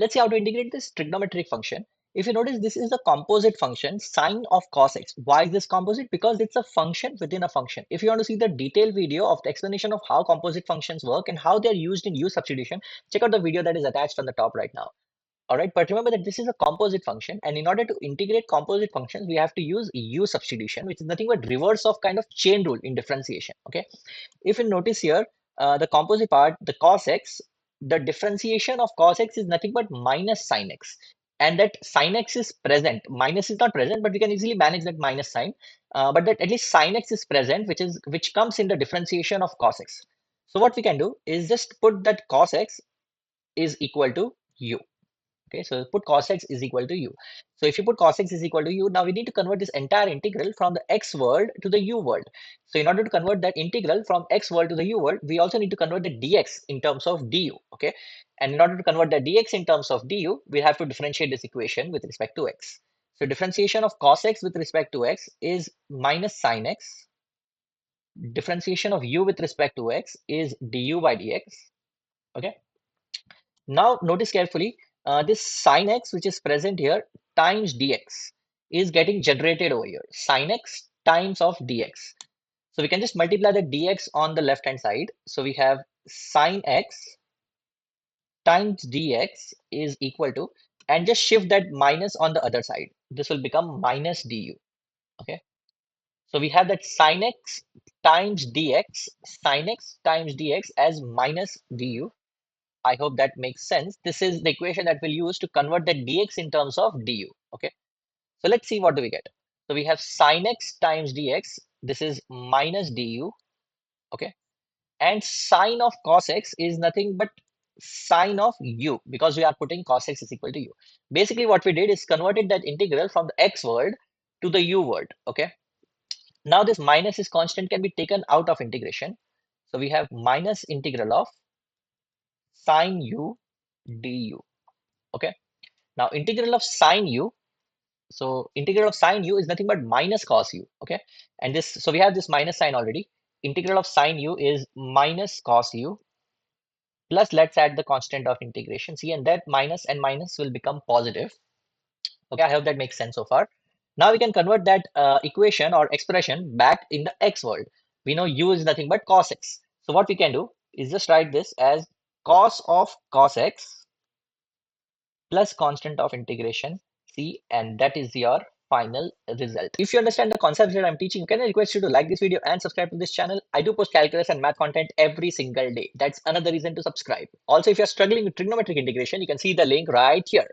Let's see how to integrate this trigonometric function. If you notice, this is the composite function sine of cos x. Why is this composite? Because it's a function within a function. If you want to see the detailed video of the explanation of how composite functions work and how they're used in use substitution, check out the video that is attached on the top right now. All right, but remember that this is a composite function, and in order to integrate composite functions, we have to use use substitution, which is nothing but reverse of kind of chain rule in differentiation. Okay, if you notice here, the composite part, the cos x, the differentiation of cos x is nothing but minus sin x, and that sin x is present. Minus is not present, but we can easily manage that minus sign. But that at least sin x is present, which comes in the differentiation of cos x. So what we can do is just put that cos x is equal to u. Okay, so put cos x is equal to u. So if you put cos x is equal to u, now we need to convert this entire integral from the x world to the u world. So in order to convert that integral from x world to the u world, we also need to convert the dx in terms of du. Okay, and in order to convert the dx in terms of du, we have to differentiate this equation with respect to x. So differentiation of cos x with respect to x is minus sin x. Differentiation of u with respect to x is du by dx. Okay. Now notice carefully, this sin x which is present here times dx is getting generated over here. Sin x times of dx. So we can just multiply the dx on the left hand side. So we have sin x times dx is equal to, and just shift that minus on the other side. This will become minus du. Okay. So we have that sin x times dx, sin x times dx as minus du. I hope that makes sense. This is the equation that we'll use to convert the dx in terms of du. Okay. So let's see what do we get. So we have sin x times dx. This is minus du. Okay. And sine of cos x is nothing but sine of u, because we are putting cos x is equal to u. Basically, what we did is converted that integral from the x world to the u world. Okay. Now this minus is constant can be taken out of integration. So we have minus integral of sine u du. Okay. Now integral of sine u, so integral of sine u is nothing but minus cos u. Okay, and this, so we have this minus sign already. Integral of sine u is minus cos u, plus let's add the constant of integration c, and that minus and minus will become positive. Okay, I hope that makes sense so far. Now we can convert that equation or expression back in the x world. We know u is nothing but cos x. So what we can do is just write this as cos of cos x plus constant of integration c, and that is your final result. If you understand the concepts that I'm teaching, can I request you to like this video and subscribe to this channel? I do post calculus and math content every single day. That's another reason to subscribe. Also, if you're struggling with trigonometric integration, you can see the link right here.